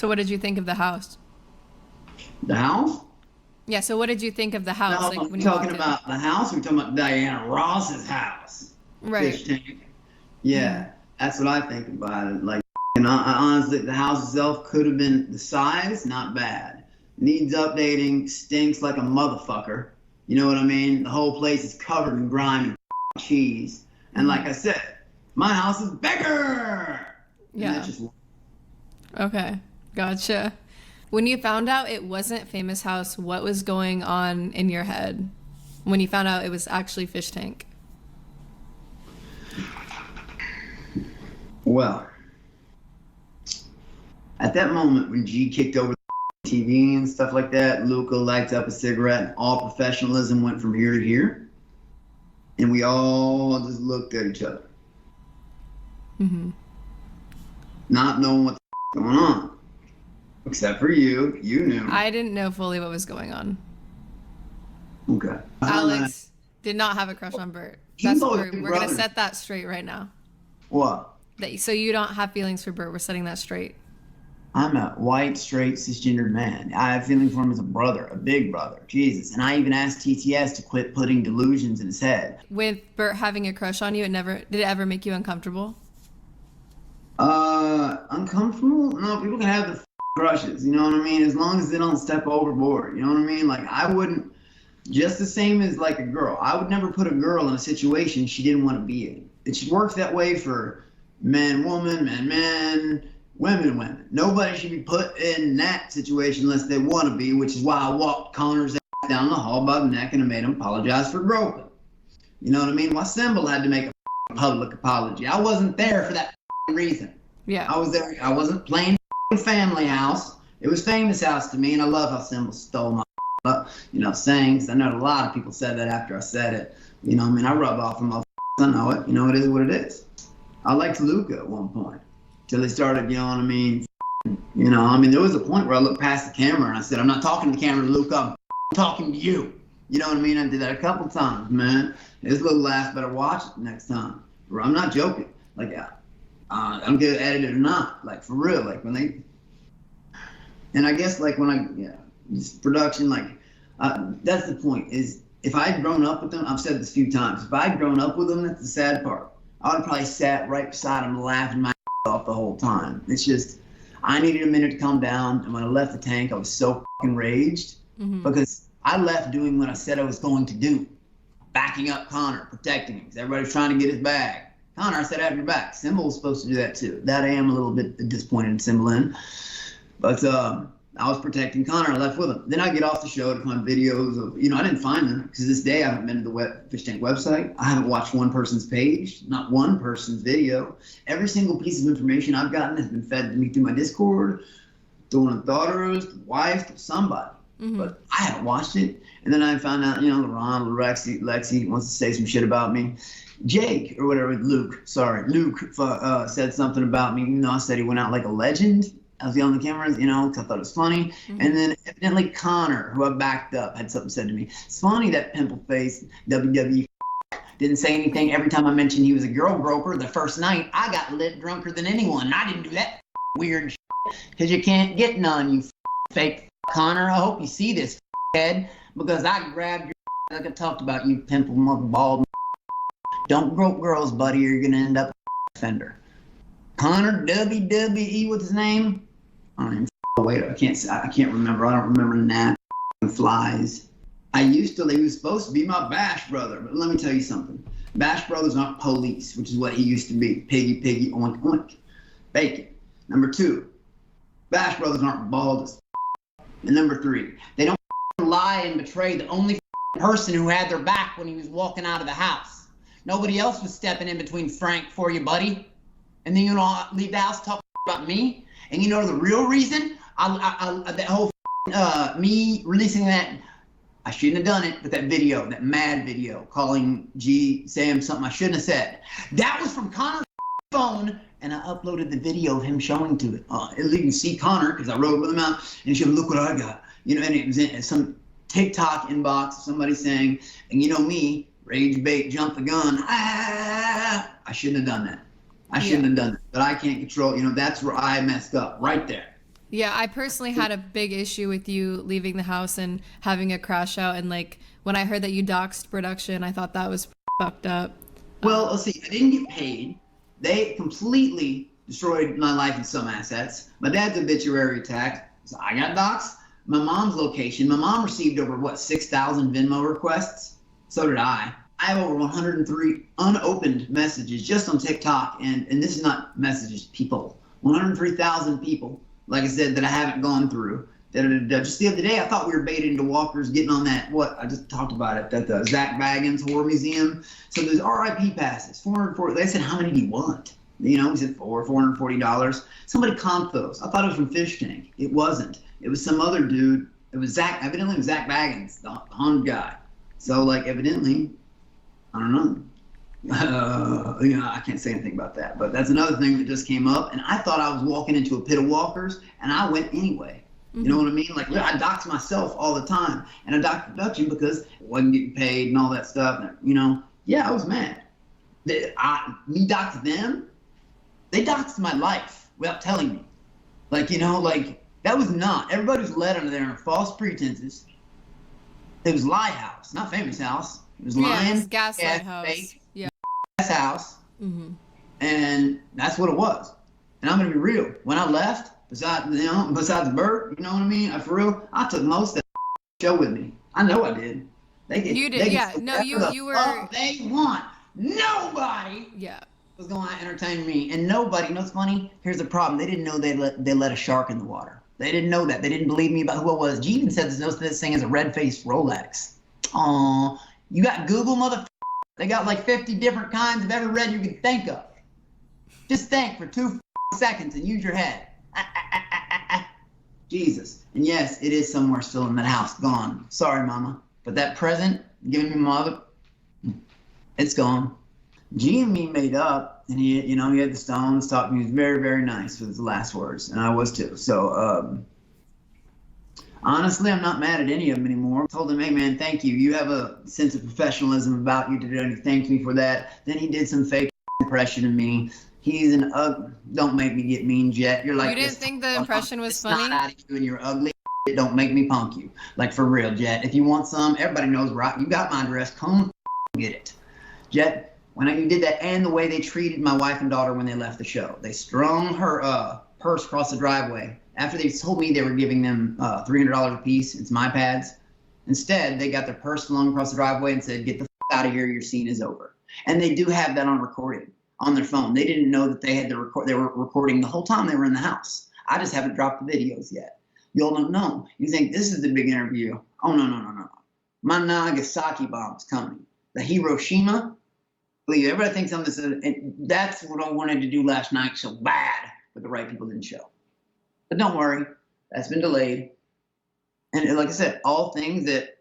So what did you think of the house? The house? Yeah, so what did you think of the house? No, Like when you talking walked about the house. We're talking about Diana Ross's house. in? Right. Fish tank. Yeah, that's what I think about it. Like, honestly, the house itself could have been the size, not bad. Needs updating, stinks like a motherfucker. You know what I mean? The whole place is covered in grime and cheese. And like I said, my house is bigger. Yeah. That's just... Okay, gotcha. When you found out it wasn't Famous House, what was going on in your head when you found out it was actually Fish Tank? Well, at that moment when G kicked over the TV and stuff like that, Luca lights up a cigarette and all professionalism went from here to here. And we all just looked at each other. Not knowing what the going on. Except for you. You knew. I didn't know fully what was going on. Okay. Alex did not have a crush on Burt. We're going to set that straight right now. What? So you don't have feelings for Burt. We're setting that straight. I'm a white, straight, cisgendered man. I have feelings for him as a brother, a big brother. Jesus. And I even asked TTS to quit putting delusions in his head. With Burt having a crush on you, did it ever make you uncomfortable? Uncomfortable? No, people can have the crushes, you know what I mean? As long as they don't step overboard, you know what I mean? Like, I wouldn't, just the same as like a girl. I would never put a girl in a situation she didn't want to be in. It should work that way for men, woman, men, women. Nobody should be put in that situation unless they want to be, which is why I walked Connor's ass down the hall by the neck and I made him apologize for groping. You know what I mean? Why Symbol had to make a public apology. I wasn't there for that reason. Yeah. I was there. I wasn't playing Family House. It was Famous House to me, and I love how Symbol stole my, sayings. I know a lot of people said that after I said it. You know, I mean, I rub off on my. I know it. You know, it is what it is. I liked Luca at one point, till they started. You know what I mean? There was a point where I looked past the camera and I said, "I'm not talking to the camera, Luca. I'm talking to you." You know what I mean? I did that a couple times, man. This little laugh, better watch it next time. I'm not joking. Like, I don't get it edited or not. Like, for real. Like, when they... And I guess, like, this production, like, that's the point, is if I had grown up with them, I've said this a few times, if I had grown up with them, that's the sad part. I would have probably sat right beside them laughing my off the whole time. It's just, I needed a minute to calm down, and when I left the tank, I was so fucking raged, because I left doing what I said I was going to do. Backing up Connor, protecting him, because everybody was trying to get his bag. Connor, I said, I have your back. Symbol was supposed to do that too. That I am a little bit disappointed in Symbol in. But I was protecting Connor. I left with him. Then I get off the show to find videos of, I didn't find them because this day I haven't been to the Fish Tank website. I haven't watched one person's page, not one person's video. Every single piece of information I've gotten has been fed to me through my Discord, to one of the daughters, to the wife, to somebody. But I haven't watched it. And then I found out, LeRon, Lexi wants to say some shit about me. Jake, or whatever, Luke said something about me. I said he went out like a legend. I was on the cameras, because I thought it was funny. And then evidently Connor, who I backed up, had something said to me. It's funny that pimple face WWE didn't say anything every time I mentioned he was a girl groper. The first night, I got lit drunker than anyone. And I didn't do that weird shit because you can't get none, you fake Connor. I hope you see this head because I grabbed your like I talked about, you pimple bald. Don't grope girls, buddy, or you're going to end up a offender. Connor WWE, what's his name? I don't even wait, I can't remember. I don't remember Nat flies. He was supposed to be my Bash brother, but let me tell you something. Bash brothers aren't police, which is what he used to be. Piggy, oink, oink. Bacon. Number 2, Bash brothers aren't bald as And number 3, they don't lie and betray the only person who had their back when he was walking out of the house. Nobody else was stepping in between Frank for you, buddy. And then leave the house talking about me. And the real reason that whole me releasing that, I shouldn't have done it, but that video, that mad video, calling Sam something I shouldn't have said. That was from Connor's phone, and I uploaded the video of him showing to it. You can see Connor, because I rode with him out, and he said, look what I got. And it was in some TikTok inbox, somebody saying, and me, rage bait, jump the gun. I shouldn't have done that. I shouldn't have done that. But I can't control, that's where I messed up, right there. Yeah, I personally had a big issue with you leaving the house and having a crash out. And like when I heard that you doxed production, I thought that was fucked up. Well, let's see. I didn't get paid. They completely destroyed my life and some assets. My dad's obituary attacked. So I got doxxed. My mom's location. My mom received over 6,000 Venmo requests. So did I. I have over 103 unopened messages just on TikTok, and this is not messages, people. 103,000 people, like I said, that I haven't gone through. Just the other day, I thought we were baited into walkers getting on that, I just talked about it, that the Zach Baggins Horror Museum. So there's RIP passes, 440. They said, how many do you want? We said $440. Somebody comped those. I thought it was from Fish Tank. It wasn't. It was some other dude. It was evidently it was Zach Baggins, the Hun guy. So evidently, I don't know. I can't say anything about that, but that's another thing that just came up. And I thought I was walking into a pit of walkers, and I went anyway. You know what I mean? I dox myself all the time, and I doxed production because I wasn't getting paid and all that stuff. Yeah, I was mad. Me doxed them. They doxed my life without telling me. That was not. Everybody was led under there on false pretenses. It was lie house, not famous house. It was lying. It was gaslight house. Fake, yeah. House. Mm-hmm. And that's what it was. And I'm gonna be real. When I left, besides Burt, you know what I mean? For real, I took most of the show with me. I know I did. You did, yeah. No, you were. They want nobody. Yeah. Was going to entertain me, and nobody. You know what's funny? Here's the problem. They didn't know they let a shark in the water. They didn't know that. They didn't believe me about who I was. G even said there's no such thing as a red-faced Rolex. Aw, you got Google, motherfucker? They got 50 different kinds of every red you can think of. Just think for 2 seconds and use your head. Jesus. And yes, it is somewhere still in that house. Gone. Sorry, Mama. But that present given me mother, it's gone. G and me made up, and he had the stones, taught me. He was very, very nice with his last words, and I was too. So, honestly, I'm not mad at any of them anymore. I told him, hey, man, thank you. You have a sense of professionalism about you today, and he thanked me for that. Then he did some fake impression of me. He's an don't make me get mean, Jet. You're You didn't think the impression was funny? Not out of you, and you're ugly. Don't make me punk you. For real, Jet. If you want some, everybody knows where you got my address. Come get it. Jet. When you did that, and the way they treated my wife and daughter when they left the show. They strung her purse across the driveway. After they told me they were giving them $300 a piece, it's my pads. Instead, they got their purse slung across the driveway and said, get the out of here, your scene is over. And they do have that on recording on their phone. They didn't know that they had to they were recording the whole time they were in the house. I just haven't dropped the videos yet. You'll don't know. You think this is the big interview. Oh, no. My Nagasaki bomb's coming. The Hiroshima. Believe everybody thinks I'm this, and that's what I wanted to do last night so bad, but the right people didn't show. But don't worry, that's been delayed. And like I said, all things that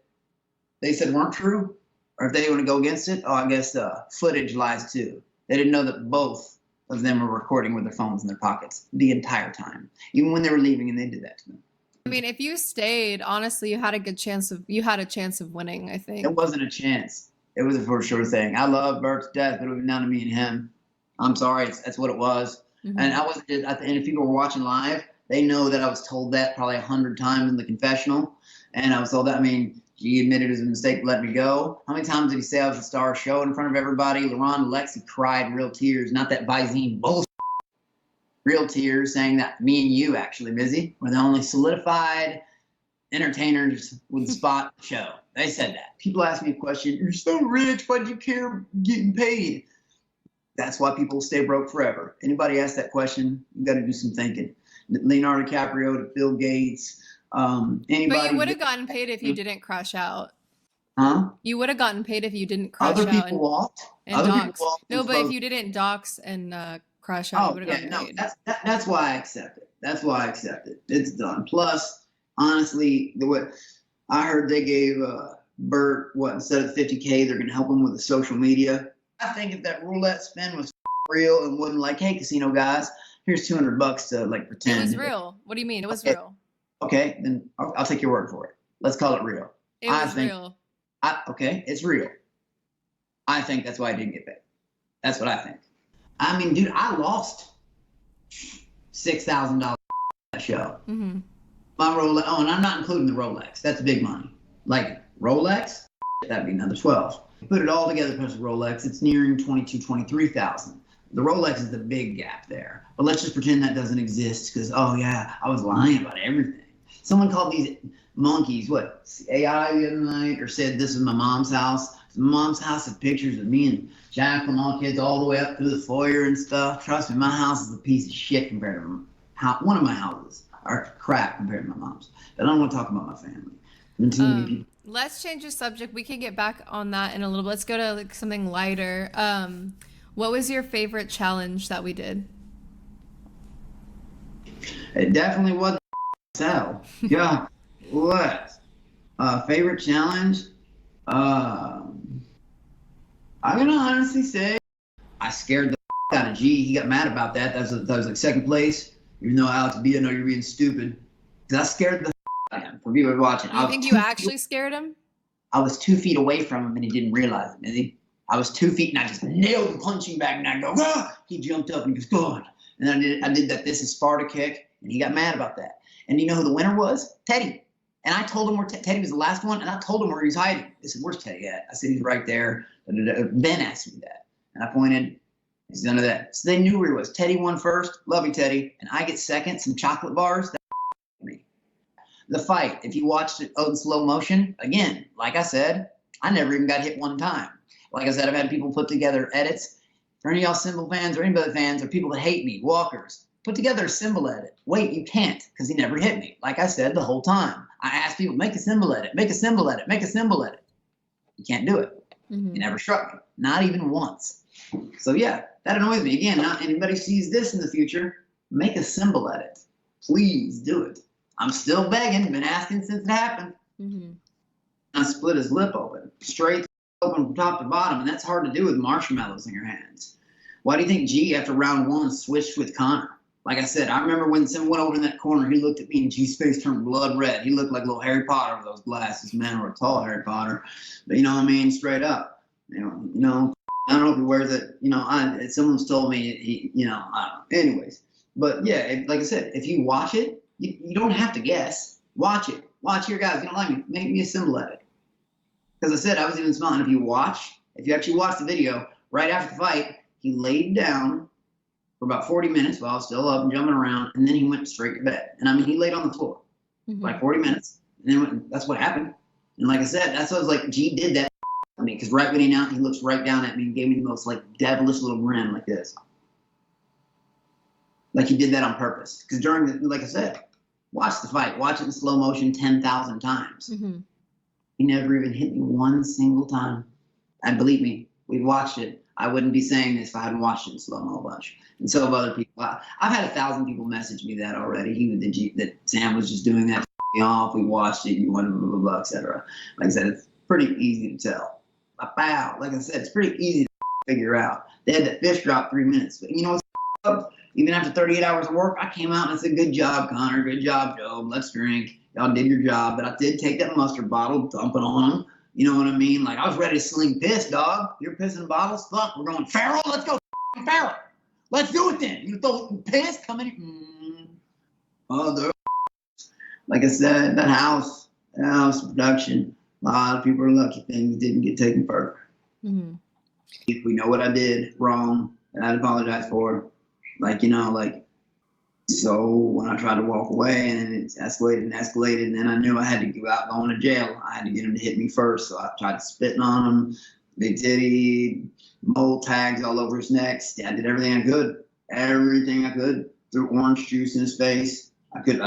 they said weren't true, or if they want to go against it, I guess footage lies too. They didn't know that both of them were recording with their phones in their pockets the entire time, even when they were leaving, and they did that to them. I mean, if you stayed, honestly, you had a chance of winning, I think. It wasn't a chance. It was a for sure thing. I love Burt's death, but it was down to me and him. I'm sorry. That's what it was. Mm-hmm. And I wasn't. And if people were watching live, they know that I was told that probably 100 times in the confessional. And I was told that. I mean, he admitted it was a mistake to let me go. How many times did he say I was the star of the show in front of everybody? LaRon and Lexi cried real tears, not that Visine bullshit. Real tears, saying that me and you, actually, Mizzy, were the only solidified entertainers with the spot show. They said that. People ask me a question, you're so rich, why do you care getting paid? That's why people stay broke forever. Anybody ask that question, you got to do some thinking. Leonardo DiCaprio to Bill Gates, anybody. But you would have gotten paid if you didn't crash out. Huh? You would have gotten paid if you didn't crash Other out. People walked. And Other dox. people walked. No, but if you didn't dox and crash out, you would have gotten paid. That's why I accept it. That's why I accept it. It's done. Plus, honestly, I heard they gave Burt, instead of $50K, they're going to help him with the social media. I think if that roulette spin was real and wasn't hey, casino guys, here's $200 to pretend. It was real. What do you mean? It was real. Okay, then I'll take your word for it. Let's call it real. It was real. Okay, it's real. I think that's why I didn't get paid. That's what I think. I mean, dude, I lost $6,000 that show. Mm-hmm. My Rolex. Oh, and I'm not including the Rolex. That's big money. Like Rolex, that'd be another 12. Put it all together plus Rolex, it's nearing 23,000. The Rolex is the big gap there. But let's just pretend that doesn't exist because, oh yeah, I was lying about everything. Someone called these monkeys, what, AI the other night, or said this is my mom's house. My mom's house has pictures of me and Jacqueline, all kids, all the way up through the foyer and stuff. Trust me, my house is a piece of shit compared to one of my houses are crap compared to my mom's. But I don't want to talk about my family. Let's change the subject. We can get back on that in a little bit. Let's go to like something lighter. What was your favorite challenge that we did? It definitely was hell. Yeah. What? Favorite challenge? I'm gonna honestly say I scared the out of G. He got mad about that. That was like second place. Even though alexb, I know you're being stupid. Because I scared the out of him. For people watching. You think you actually scared him? I was 2 feet away from him and he didn't realize it, Mizzy. I was 2 feet and I just nailed the punching bag and I go, ah! He jumped up and he goes, God. And then I did that this is Sparta kick and he got mad about that. And you know who the winner was? Teddy. And I told him where Teddy was the last one and I told him where he was hiding. I said, where's Teddy at? I said, he's right there. Ben asked me that. And I pointed, he's none of that. So they knew where he was. Teddy won first. Love you, Teddy. And I get second, some chocolate bars. Me. The fight, if you watched it in slow motion, again, like I said, I never even got hit one time. Like I said, I've had people put together edits. For any of y'all symbol fans or anybody fans or people that hate me, walkers, put together a symbol edit. Wait, you can't because he never hit me. Like I said the whole time. I asked people, make a symbol edit, make a symbol edit, make a symbol edit. You can't do it. Mm-hmm. He never struck me, not even once. So yeah, that annoys me. Again, not anybody sees this in the future, make a symbol edit. Please do it. I'm still begging, been asking since it happened. Mm-hmm. I split his lip open, straight open from top to bottom, and that's hard to do with marshmallows in your hands. Why do you think G, after round one, switched with Connor? Like I said, I remember when someone went over in that corner, he looked at me and G's face turned blood red. He looked like little Harry Potter with those glasses, man, or a tall Harry Potter. But you know what I mean? Straight up. You know, I don't know if he wears it. You know, someone's told me, I don't know. Anyways. But yeah, like I said, if you watch it, you don't have to guess. Watch it. Watch your guys. You don't like me, make me a symbol edit. Because I said, I was even smiling. If you actually watch the video, right after the fight, he laid down for about 40 minutes while I was still up and jumping around, and then he went straight to bed. And I mean, he laid on the floor like 40 minutes, and then that's what happened. And like I said, that's what I was like, G did that to me, because right when he looks right down at me and gave me the most like devilish little grin like this. Like he did that on purpose. Because like I said, watch the fight, watch it in slow motion 10,000 times. Mm-hmm. He never even hit me one single time. And believe me, we watched it. I wouldn't be saying this if I hadn't watched it in slow-mo a bunch. And so have other people. I've had 1,000 people message me that already. That Sam was just doing that to me off. We watched it. You wanted blah, blah, blah, etc. Like I said, it's pretty easy to tell. Wow. Like I said, it's pretty easy to figure out. They had that fish drop 3 minutes. But you know what's even after 38 hours of work, I came out and I said, good job, Connor. Good job, Joe. Let's drink. Y'all did your job. But I did take that mustard bottle, dump it on them. You know what I mean? Like, I was ready to sling piss, dog. You're pissing bottles? Fuck, we're going feral? Let's go feral. Let's do it then. You throw piss, come in. Like I said, that house production, a lot of people are lucky things didn't get taken further. Mm-hmm. If we know what I did wrong, and I'd apologize for, so when I tried to walk away and it escalated, and then I knew I had to go out going to jail. I had to get him to hit me first, so I tried spitting on him, big titty, mole tags all over his neck. I did everything I could. Threw orange juice in his face. Trying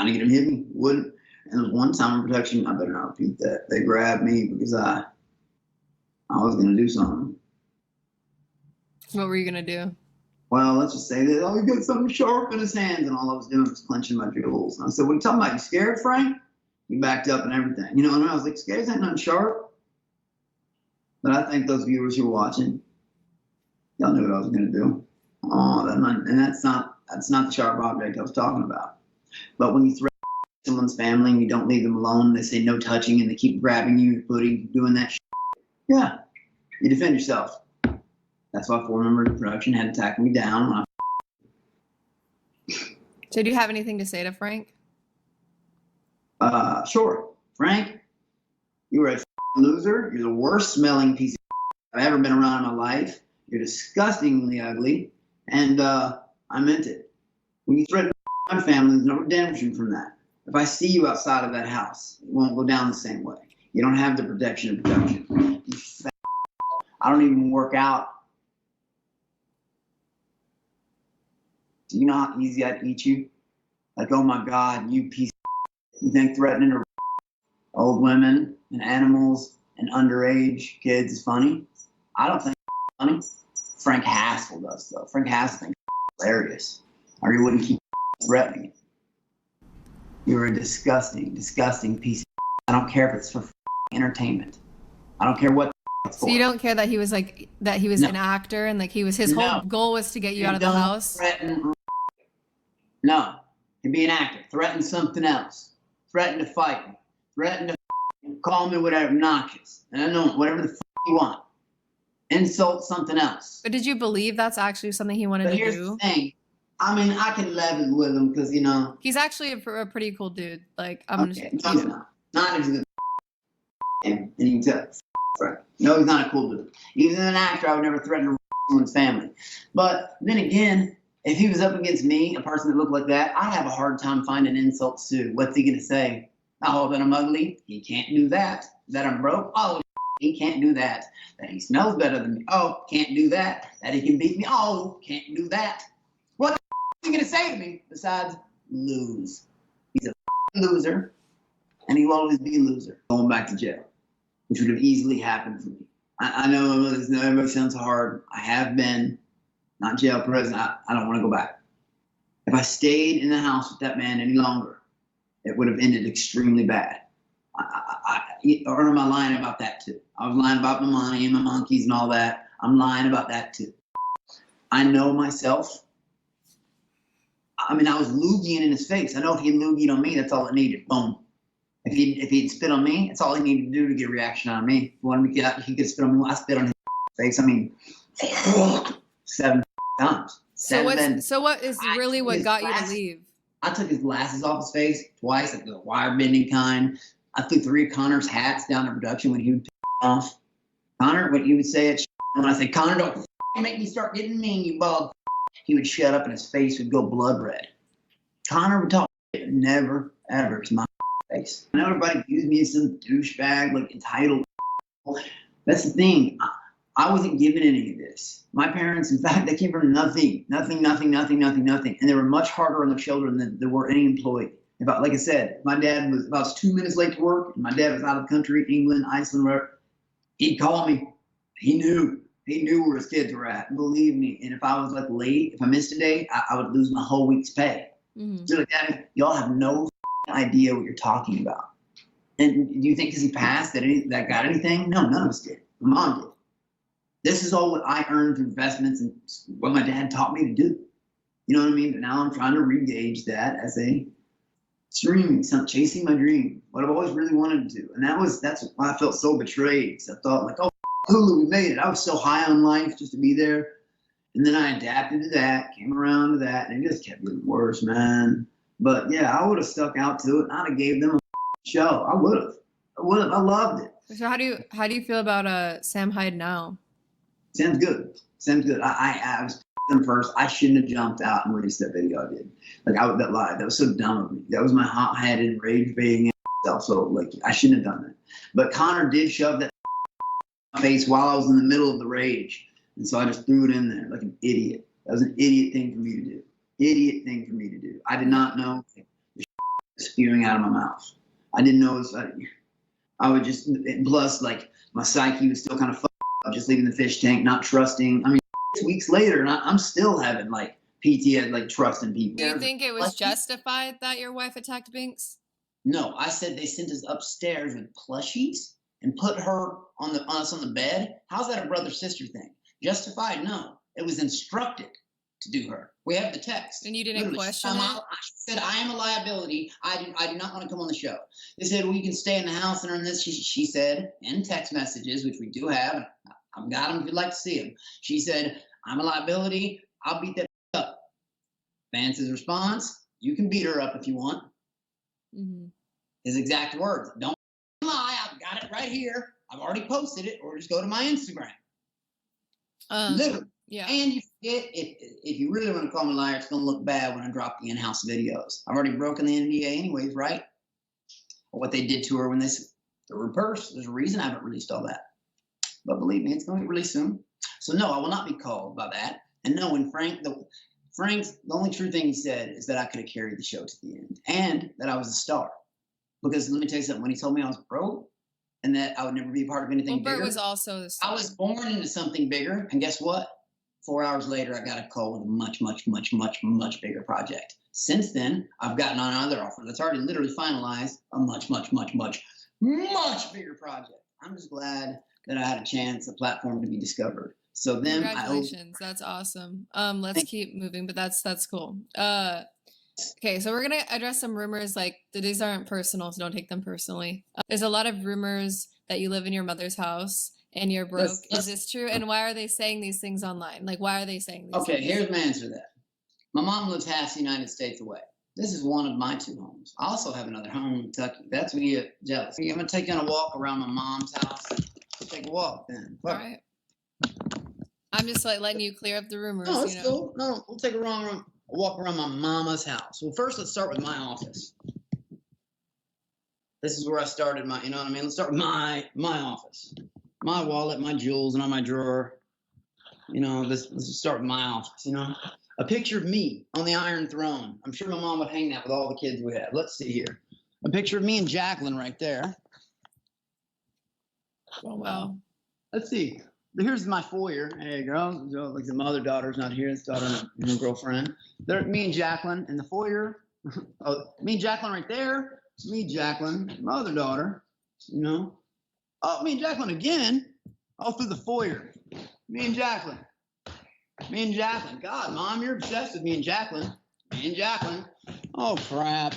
to get him to hit me, wouldn't. And there was one time in protection, I better not repeat that. They grabbed me because I was gonna do something. What were you gonna do? Well, let's just say that, he got something sharp in his hands, and all I was doing was clenching my jewels. And I said, what are you talking about? You scared, Frank? He backed up and everything. You know what I mean? I was like, scared ain't nothing sharp. But I think those viewers who are watching, y'all knew what I was going to do. That's not the sharp object I was talking about. But when you threaten someone's family and you don't leave them alone, they say no touching, and they keep grabbing you, doing that shit. Yeah, you defend yourself. That's why 4 members of production had to tack me down. So do you have anything to say to Frank? Sure. Frank, you are a loser. You're the worst smelling piece of I've ever been around in my life. You're disgustingly ugly. And I meant it. When you threaten my family, there's no redemption from that. If I see you outside of that house, it won't go down the same way. You don't have the protection and protection. You fat. I don't even work out. Do you know how easy I'd eat you? Like, oh my God, you piece of You think threatening old women and animals and underage kids is funny? I don't think it's funny. Frank Haskell does, though. Frank Haskell thinks it's hilarious. Or he wouldn't keep threatening it. You're a disgusting, disgusting piece of I don't care if it's for entertainment. I don't care what it's for. So you don't care that he was like, that he was an actor and like he was, his whole goal was to get you out of the house? No. He'd be an actor. Threaten something else. Threaten to fight me. Threaten to call me whatever, obnoxious. And I know whatever the you want. Insult something else. But did you believe that's actually something he wanted to do? Here's the thing. I mean, I can level with him because, you know. He's actually a pretty cool dude. Like, I'm okay. No, he's not. Not as good. And you can tell. Frank. No, he's not a cool dude. Even as an actor, I would never threaten someone's family. But then again, if he was up against me, a person that looked like that, I'd have a hard time finding insults too. What's he going to say? Oh, that I'm ugly? He can't do that. That I'm broke? Oh, he can't do that. That he smells better than me? Oh, can't do that. That he can beat me? Oh, can't do that. What the is he going to say to me besides lose? He's a loser, and he will always be a loser. Going back to jail, which would have easily happened for me. I know everybody sounds hard. I have been. Not jail, prison. I don't want to go back. If I stayed in the house with that man any longer, it would have ended extremely bad. Or am I lying about that too? I was lying about my money and my monkeys and all that. I'm lying about that too. I know myself. I mean, I was loogieing in his face. I know if he loogied on me, that's all it needed. Boom. If he'd spit on me, that's all he needed to do to get a reaction out of me. If he wanted me to get out, he could spit on me. I spit on his face. I mean, 7 times. So what is really what got you to leave? I took his glasses off his face twice, like the wire bending kind. I threw 3 of Connor's hats down to production when he would piss off. Connor, what he would say at when I say, Connor, don't make me start getting mean, you bald. He would shut up and his face would go blood red. Connor would talk never, ever to my face. I know everybody accused me as some douchebag, like entitled. That's the thing. I wasn't given any of this. My parents, in fact, they came from nothing. And they were much harder on the children than there were any employee. About, like I said, my dad was about 2 minutes late to work, and my dad was out of the country, England, Iceland, wherever. He'd call me. He knew where his kids were at. Believe me. And if I was like late, if I missed a day, I would lose my whole week's pay. Mm-hmm. So like, Daddy, y'all have no idea what you're talking about. And do you think because he passed that got anything? No, none of us did. My mom did. This is all what I earned through investments and what my dad taught me to do. You know what I mean? But now I'm trying to re-gauge that as a streaming, chasing my dream, what I've always really wanted to do. And that's why I felt so betrayed. Because I thought like, oh, Hulu, we made it. I was so high on life just to be there. And then I adapted to that, came around to that, and it just kept getting worse, man. But yeah, I would have stuck out to it. And I'd have gave them a show. I would have. I loved it. So how do you feel about Sam Hyde now? Sam's good. I was them first. I shouldn't have jumped out and released that video I did. Like that lied. That was so dumb of me. That was my hot-headed rage baiting self. So like I shouldn't have done that. But Connor did shove that face while I was in the middle of the rage, and so I just threw it in there like an idiot. That was an idiot thing for me to do. I did not know the spewing out of my mouth. I didn't know it was. I would just plus like my psyche was still kind of. Just leaving the fish tank, not trusting. I mean, 6 weeks later, and I'm still having like PTSD, like trusting people. Do you think it was justified that your wife attacked Binks? No, I said they sent us upstairs with plushies and put her on us on the bed. How's that a brother-sister thing? Justified? No, it was instructed to do her. We have the text. And you didn't question it? I said, I am a liability. I do not want to come on the show. They said, well, you can stay in the house and earn this. She said, in text messages, which we do have. I've got them if you'd like to see them. She said, I'm a liability. I'll beat that up. Vance's response, You can beat her up if you want. Mm-hmm. His exact words. Don't lie. I've got it right here. I've already posted it. Or just go to my Instagram. Literally. Yeah. And you forget, if you really want to call me a liar, it's going to look bad when I drop the in-house videos. I've already broken the NDA anyways, right? What they did to her when they threw her purse. There's a reason I haven't released all that. But believe me, it's going to get released soon. So no, I will not be called by that. And no, when Frank's, the only true thing he said is that I could have carried the show to the end. And that I was a star. Because let me tell you something, when he told me I was broke, and that I would never be a part of anything bigger. Burt was also the star. I was born into something bigger, and guess what? 4 hours later, I got a call with a much, much, much, much, much bigger project. Since then, I've gotten on another offer that's already literally finalized, a much, much, much, much, much bigger project. I'm just glad that I had a chance, a platform to be discovered. So then, congratulations, that's awesome. Let's keep moving, but that's cool. Okay, so we're gonna address some rumors. Like, these aren't personal, so don't take them personally. There's a lot of rumors that you live in your mother's house and you're broke. Is this true? And why are they saying these things online? Like, why are they saying these things? Okay, here's my answer to that. My mom lives half the United States away. This is one of my 2 homes. I also have another home in Kentucky. That's when you get jealous. I'm going to take you on a walk around my mom's house. Take a walk then. All right. I'm just like letting you clear up the rumors. No, it's cool. No, we'll take a walk around my mama's house. Well, first, let's start with my office. This is where I started my, you know what I mean? Let's start with my office. My wallet, my jewels, and on my drawer. You know, let's start with my office, you know? A picture of me on the Iron Throne. I'm sure my mom would hang that with all the kids we have. Let's see here. A picture of me and Jacqueline right there. Oh, wow. Let's see. Here's my foyer. There you go. Like the mother daughter's not here. It's daughter and her girlfriend. There, me and Jacqueline in the foyer. Oh, me and Jacqueline right there. Me, Jacqueline, my other daughter. You know. Oh, me and Jacqueline again. All through the foyer. Me and Jacqueline. Me and Jacqueline. God, Mom, you're obsessed with me and Jacqueline. Me and Jacqueline. Oh, crap.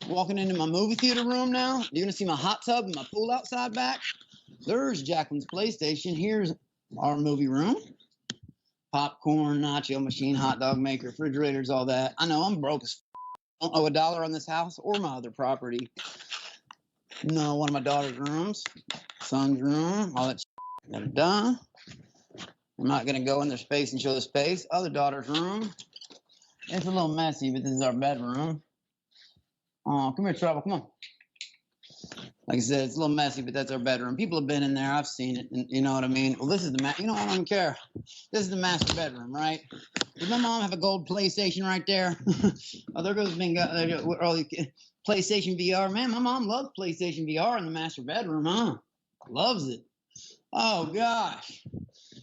Walking into my movie theater room now. You're going to see my hot tub and my pool outside back. There's Jacqueline's PlayStation. Here's our movie room. Popcorn, nacho machine, hot dog maker, refrigerators, all that. I know I'm broke as I don't owe $1 on this house or my other property. No, one of my daughter's rooms. Son's room. All that got it done. I'm not going to go in their space and show the space. Other daughter's room. It's a little messy, but this is our bedroom. Oh, come here, Trouble. Come on. Like I said, it's a little messy, but that's our bedroom. People have been in there. I've seen it. And you know what I mean? Well, this is the you know, I don't care. This is the master bedroom, right? Does my mom have a gold PlayStation right there? Oh, there goes Bingo. PlayStation VR. Man, my mom loves PlayStation VR in the master bedroom, huh? Loves it. Oh, gosh.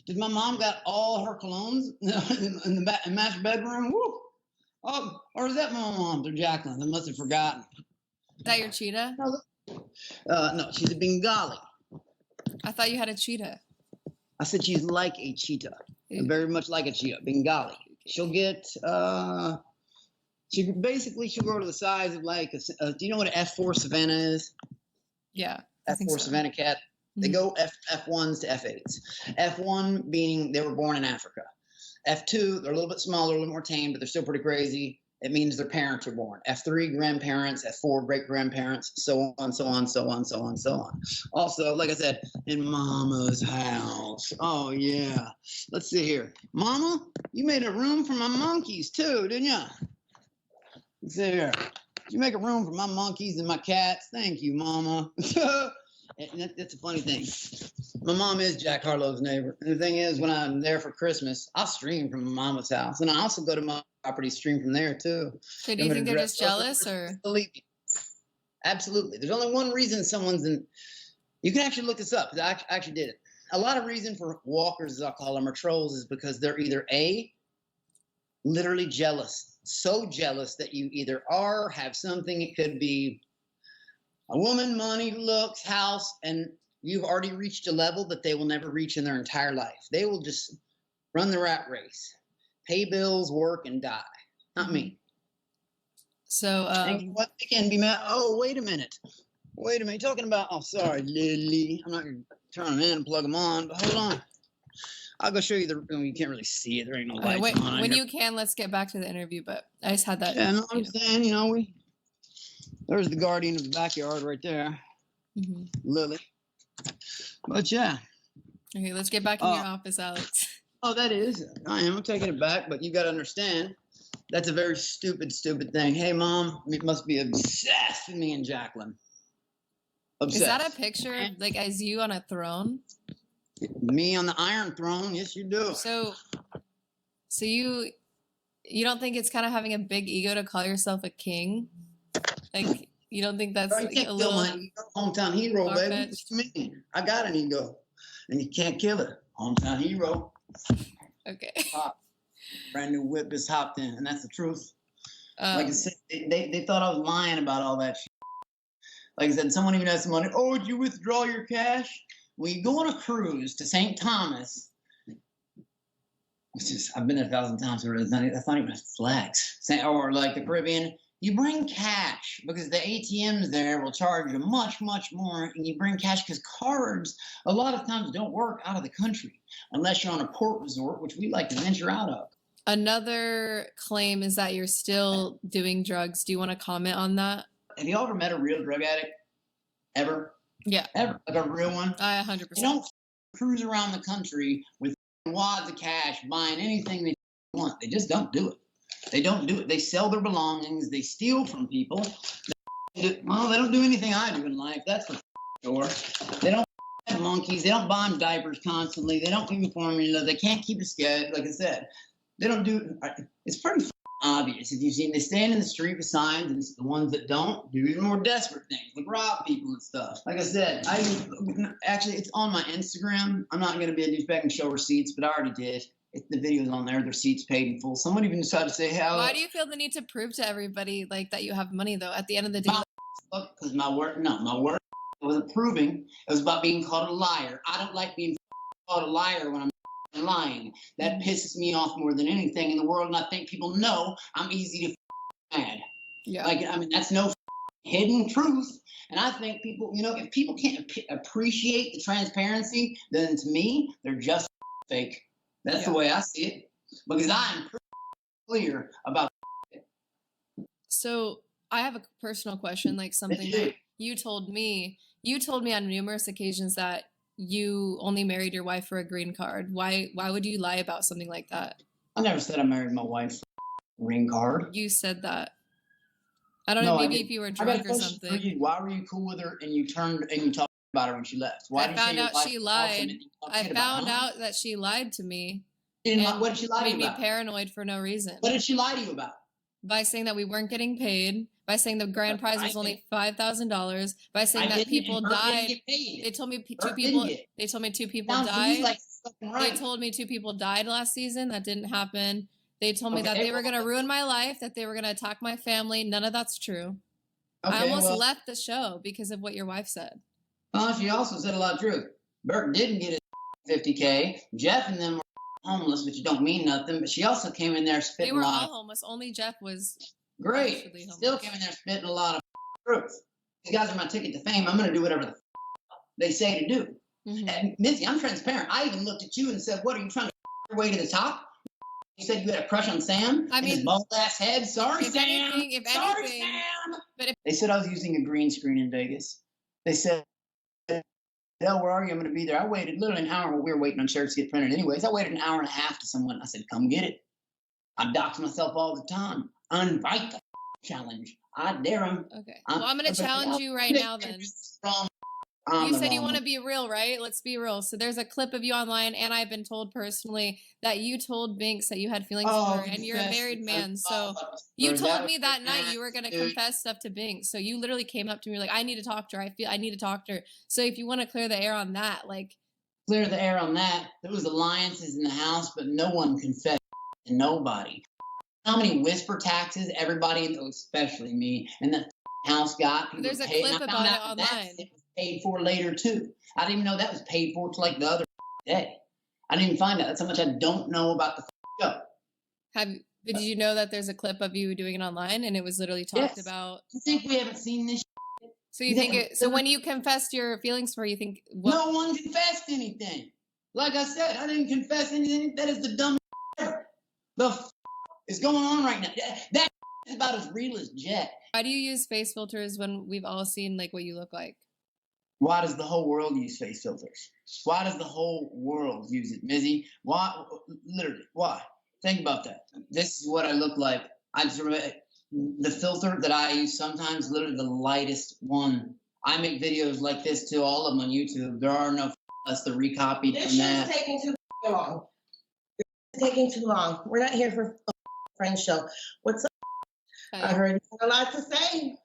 Did my mom got all her colognes in the master bedroom? Woo. Oh, or is that my mom's or Jacqueline? I must have forgotten. Is that your cheetah? No, she's a Bengali. I thought you had a cheetah. I said she's like a cheetah. Very much like a cheetah. Bengali. She'll get, she'll grow to the size of like, do you know what an F4 Savannah is? Yeah. F4 Savannah cat. They go F1s to F8s. F1 being they were born in Africa. F2, they're a little bit smaller, a little more tame, but they're still pretty crazy. It means their parents were born. F3, grandparents. F4, great-grandparents. So on, so on, so on, so on, so on. Also, like I said, in Mama's house. Oh, yeah. Let's see here. Mama, you made a room for my monkeys, too, didn't you? Let's see here. You make a room for my monkeys and my cats. Thank you, Mama. And that's a funny thing. My mom is Jack Harlow's neighbor. And the thing is, when I'm there for Christmas, I'll stream from my mama's house. And I also go to my property, stream from there, too. So do you think they're just jealous? Or? Believe me. Absolutely. There's only one reason someone's in. You can actually look this up, because I actually did it. A lot of reason for walkers, as I call them, or trolls, is because they're either A, literally jealous. So jealous that you either are or have something. It could be a woman, money, looks, house, and you've already reached a level that they will never reach in their entire life. They will just run the rat race, pay bills, work, and die. Not me. So, and what they can be mad. Oh, wait a minute. Wait a minute. Talking about, oh, sorry, Lily. I'm not going to turn them in and plug them on, but hold on. I'll go show you the. You can't really see it. There ain't no lights wait, on. when you can, let's get back to the interview. But I just had that. Yeah, no, I'm saying, there's the guardian of the backyard right there, Lily. But yeah. Okay, let's get back in your office, Alex. Oh, that is. I am. I'm taking it back, but you got to understand, that's a very stupid thing. Hey, Mom, you must be obsessed with me and Jacqueline. Obsessed. Is that a picture, like, as you on a throne? Me on the Iron Throne? Yes, you do. So you don't think it's kind of having a big ego to call yourself a king? Like, you don't think that's like a little my ego. Hometown hero, baby. What you mean? I got an ego, and you can't kill it. Hometown hero. Okay. Brand new whip just hopped in, and that's the truth. Like I said, they thought I was lying about all that shit. Like I said, someone even asked money. Oh, did you withdraw your cash? Well, you go on a cruise to St. Thomas. I've been there 1,000 times already. That's not even a flex. Or like the Caribbean. You bring cash because the ATMs there will charge you much, much more. And you bring cash because cards a lot of times don't work out of the country unless you're on a port resort, which we like to venture out of. Another claim is that you're still doing drugs. Do you want to comment on that? Have you ever met a real drug addict? Ever? Yeah. Ever? Like a real one? 100%. They don't cruise around the country with wads of cash buying anything they want. They just don't do it. They don't do it. They sell their belongings. They steal from people. Well, they don't do anything I do in life. That's for sure. They don't have monkeys. They don't buy them diapers constantly. They don't give them formula. They can't keep a schedule. Like I said, they don't do. It's pretty obvious. If you've seen, they stand in the street with signs, and the ones that don't do even more desperate things, like rob people and stuff. Like I said, actually, it's on my Instagram. I'm not going to be a douchebag and show receipts, but I already did. The video's on there. The receipts paid in full. Someone even decided to say, "How?" Why do you feel the need to prove to everybody like that you have money though? At the end of the day, because my work wasn't proving. It was about being called a liar. I don't like being called a liar when I'm lying. That pisses me off more than anything in the world, and I think people know I'm easy to mad. Yeah. Like, I mean, that's no hidden truth. And I think people, if people can't appreciate the transparency, then to me, they're just fake. That's the way I see it. Because I'm pretty clear about it. So I have a personal question, like something that you told me. You told me on numerous occasions that you only married your wife for a green card. Why would you lie about something like that? I never said I married my wife for a green card. You said that. I don't know, maybe if you were drunk or something. Why were you cool with her and you talked about her when she left? Why I found out she lied. I found out that she lied to me. What did she lie to you about? Made me paranoid for no reason. What did she lie to you about? By saying that we weren't getting paid. By saying the grand prize was only $5,000. By saying that people died. They told me two people. They told me two people died. They told me two people died last season. That didn't happen. They told me that they were going to ruin my life, that they were going to attack my family. None of that's true. I almost left the show because of what your wife said. She also said a lot of truth. Burt didn't get his $50K. Jeff and them were homeless, which don't mean nothing. But she also came in there spitting a lot. They were all homeless. Only Jeff was great. Still came in there spitting a lot of truth. These guys are my ticket to fame. I'm going to do whatever they say to do. And Mizzy, I'm transparent. I even looked at you and said, "What are you trying to your way to the top?" You said you had a crush on Sam? I mean, his bald ass head. Sorry, Sam. Sorry, Sam. But they said I was using a green screen in Vegas. They said, "Hell, where are you? I'm going to be there." I waited literally an hour while we were waiting on shirts to get printed anyways. I waited an hour and a half to someone. I said, "Come get it." I dox myself all the time. Invite the challenge. I dare them. Okay. Well, I'm going to challenge you right now then. You said you want to be real, right? Let's be real. So there's a clip of you online, and I've been told personally that you told Binks that you had feelings for her, and you're a married man. So you told me that night you were going to confess stuff to Binks. So you literally came up to me like, "I need to talk to her. I need to talk to her." So if you want to clear the air on that, like. Clear the air on that. There was alliances in the house, but no one confessed to nobody. How many whisper taxes everybody, especially me, and the house got? There's a clip about it online. It was paid for later too. I didn't even know that was paid for till like the other day. I didn't even find out. That's how much I don't know about the show. Did you know that there's a clip of you doing it online and it was literally talked about? You think we haven't seen this? So you think so when you confessed your feelings for her, you think no one confessed anything. Like I said, I didn't confess anything. That is the dumbest ever. The is going on right now. That is about as real as Jet. Why do you use face filters when we've all seen like what you look like? Why does the whole world use face filters? Why does the whole world use it, Mizzy? Why? Literally, why? Think about that. This is what I look like. The filter that I use sometimes, literally the lightest one. I make videos like this too, all of them on YouTube. There are no us to recopy This from that. shit's taking too long. It's taking too long. We're not here for a friend show. What's up? I heard you had a lot to say.